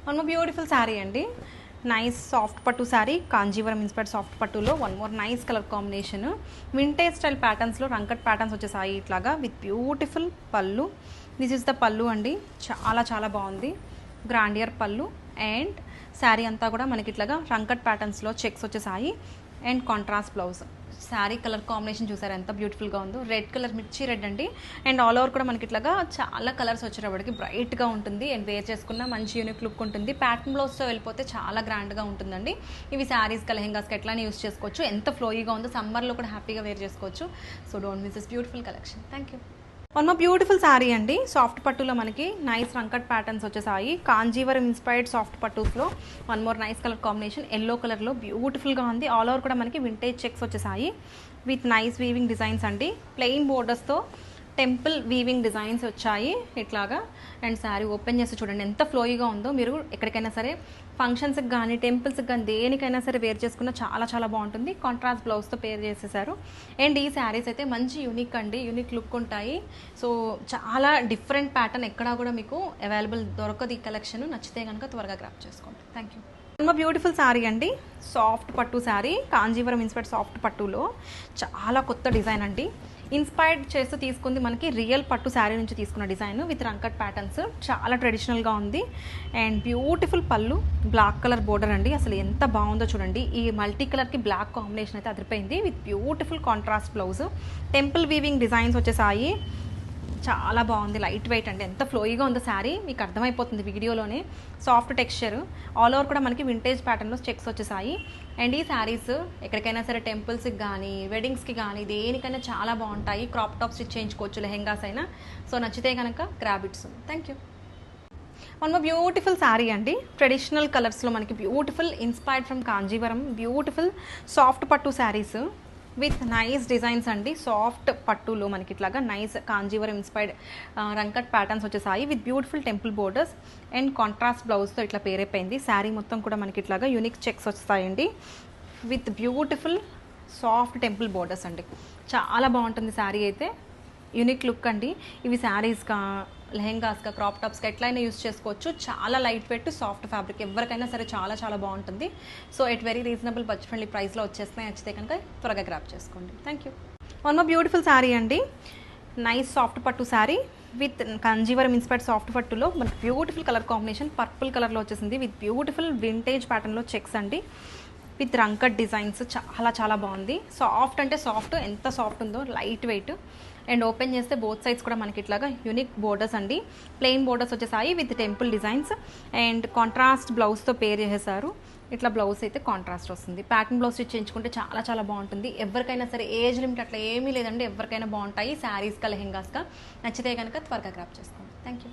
One more beautiful sari అండి. Nice soft పట్టు sari, Kanjeevaram inspired soft పట్టులో one more nice colour combination. Vintage style ప్యాటర్న్స్లో రంకట్ ప్యాటర్న్స్ వచ్చేసాయి ఇట్లాగా విత్ బ్యూటిఫుల్ పళ్ళు. దిస్ ఇస్ ద పళ్ళు అండి. చాలా చాలా బాగుంది. గ్రాండియర్ పళ్ళు అండ్ శారీ అంతా కూడా మనకి ఇట్లాగా రంకట్ ప్యాటర్న్స్లో చెక్స్ వచ్చేసాయి and contrast blouse. Sari colour combination చూసారు ఎంత బ్యూటిఫుల్గా ఉందో. రెడ్ కలర్, మిర్చి రెడ్ అండి. అండ్ ఆల్ ఓవర్ కూడా మనకి ఇట్లాగా చాలా కలర్స్ వచ్చేటప్పటికి బ్రైట్గా ఉంటుంది అండ్ వేర్ చేసుకున్న మంచి యూనిక్ లుక్ ఉంటుంది. ప్యాటర్న్ బ్లౌజ్తో వెళ్ళిపోతే చాలా గ్రాండ్గా ఉంటుందండి. ఇవి శారీస్కి, లెహెంగాస్కి ఎట్లానే యూస్ చేసుకోవచ్చు. ఎంత ఫ్లోయిగా ఉందో, సమ్మర్లో కూడా హ్యాపీగా వేర్ చేసుకోవచ్చు. So don't miss this beautiful collection. Thank you. One more beautiful sari అండి. సాఫ్ట్ పట్టులో మనకి నైస్ రంకట్ ప్యాటర్న్స్ వచ్చేసాయి. కాంజీవరం ఇన్స్పైర్డ్ సాఫ్ట్ పట్టుస్లో one more nice colour combination. Yellow కలర్లో బ్యూటిఫుల్గా ఉంది. ఆల్ ఓవర్ కూడా మనకి వింటేజ్ చెక్స్ వచ్చేసాయి విత్ నైస్ వీవింగ్ డిజైన్స్ అండి. ప్లెయిన్ బోర్డర్స్తో టెంపుల్ వీవింగ్ డిజైన్స్ వచ్చాయి ఇట్లాగా. అండ్ శారీ ఓపెన్ చేసి చూడండి ఎంత ఫ్లోయిగా ఉందో. మీరు ఎక్కడికైనా సరే ఫంక్షన్స్కి కానీ, టెంపుల్స్కి కానీ, దేనికైనా సరే వేర్ చేసుకున్న చాలా చాలా బాగుంటుంది. కాంట్రాస్ట్ బ్లౌజ్తో పేర్ చేసేసారు. అండ్ ఈ శారీస్ అయితే మంచి యూనిక్ అండి, యూనిక్ లుక్ ఉంటాయి. సో చాలా డిఫరెంట్ ప్యాటర్న్ ఎక్కడా కూడా మీకు అవైలబుల్ దొరకదు. ఈ కలెక్షన్ నచ్చితే కనుక త్వరగా గ్రాప్ చేసుకోండి. Thank you. మా బ్యూటిఫుల్ శారీ అండి. సాఫ్ట్ పట్టు శారీ, కాంజీవరం ఇన్స్పైర్డ్ సాఫ్ట్ పట్టులో చాలా కొత్త డిజైన్ అండి. ఇన్స్పైర్డ్ చేస్తూ తీసుకుంది మనకి రియల్ పట్టు శారీ నుంచి తీసుకున్న డిజైన్ విత్ రంకట్ ప్యాటర్న్స్. చాలా ట్రెడిషనల్గా ఉంది అండ్ బ్యూటిఫుల్ పళ్ళు, బ్లాక్ కలర్ బోర్డర్ అండి. అసలు ఎంత బాగుందో చూడండి. ఈ మల్టీ కలర్కి బ్లాక్ కాంబినేషన్ అయితే అదిరిపోయింది with beautiful contrast blouse. Temple weaving designs వచ్చేసాయి. చాలా బాగుంది. లైట్ వెయిట్ అండి. ఎంత ఫ్లోయిగా ఉందో శారీ మీకు అర్థమైపోతుంది వీడియోలోనే. Soft texture. ఆల్ ఓవర్ కూడా మనకి వింటేజ్ ప్యాటర్న్లో చెక్స్ వచ్చేసాయి. అండ్ ఈ శారీస్ ఎక్కడికైనా సరే టెంపుల్స్కి కానీ, వెడ్డింగ్స్కి కానీ, దేనికైనా చాలా బాగుంటాయి. క్రాప్ టాప్ స్టిచ్ చేయించుకోవచ్చు, లెహెంగాస్ అయినా. సో నచ్చితే కనుక grab it soon. Thank you. One more beautiful sari అండి. ట్రెడిషనల్ కలర్స్లో మనకి beautiful inspired from Kanjeevaram beautiful soft పట్టు శారీస్ విత్ నైస్ డిజైన్స్ అండి. సాఫ్ట్ పట్టులో మనకి ఇట్లాగా నైస్ కాంజీవరం ఇన్స్పైర్డ్ రంకట్ ప్యాటర్న్స్ వచ్చేసాయి with beautiful temple borders and contrast బ్లౌజ్తో ఇట్లా పేరైపోయింది. శారీ మొత్తం కూడా మనకి ఇట్లాగా యూనిక్ చెక్స్ వస్తాయండి with beautiful soft temple borders అండి. చాలా బాగుంటుంది శారీ అయితే. యూనిక్ లుక్ అండి. ఇవి శారీస్గా, లెహెంగాస్గా, క్రాప్ టాప్స్గా ఎట్లయినా యూస్ చేసుకోవచ్చు. చాలా లైట్ వెయిట్ సాఫ్ట్ ఫ్యాబ్రిక్. ఎవరికైనా సరే చాలా చాలా బాగుంటుంది. So at very reasonable budget friendly ప్రైస్లో వచ్చేస్తున్నాయి. నచ్చితే కనుక త్వరగా గ్రాప్ చేసుకోండి. Thank you. One more beautiful sari అండి. నైస్ సాఫ్ట్ పట్టు sari with Kanjeevaram inspired soft పట్టులో మనకి బ్యూటిఫుల్ కలర్ కాంబినేషన్ పర్పుల్ కలర్లో వచ్చేసింది విత్ బ్యూటిఫుల్ వింటేజ్ ప్యాటర్న్లో చెక్స్ అండి విత్ రంకట్ డిజైన్స్. చాలా చాలా బాగుంది. సాఫ్ట్ అంటే సాఫ్ట్, ఎంత సాఫ్ట్ ఉందో. లైట్ వెయిట్ అండ్ ఓపెన్ చేస్తే బోత్ సైడ్స్ కూడా మనకి ఇట్లాగా యూనిక్ బోర్డర్స్ అండి. ప్లెయిన్ బోర్డర్స్ వచ్చేసాయి with temple designs and contrast బ్లౌజ్తో పేర్ చేసేసారు. ఇట్లా బ్లౌజ్ అయితే కాంట్రాస్ట్ వస్తుంది. ప్యాటర్న్ బ్లౌజ్ స్టిచ్ చేయించుకుంటే చాలా చాలా బాగుంటుంది. ఎవరికైనా సరే ఏజ్ లిమిట్ అట్లా ఏమీ లేదండి. ఎవరికైనా బాగుంటాయి శారీస్గా, లెహెంగాస్గా. నచ్చితే కనుక త్వరగా గ్రాప్ చేసుకోండి. Thank you.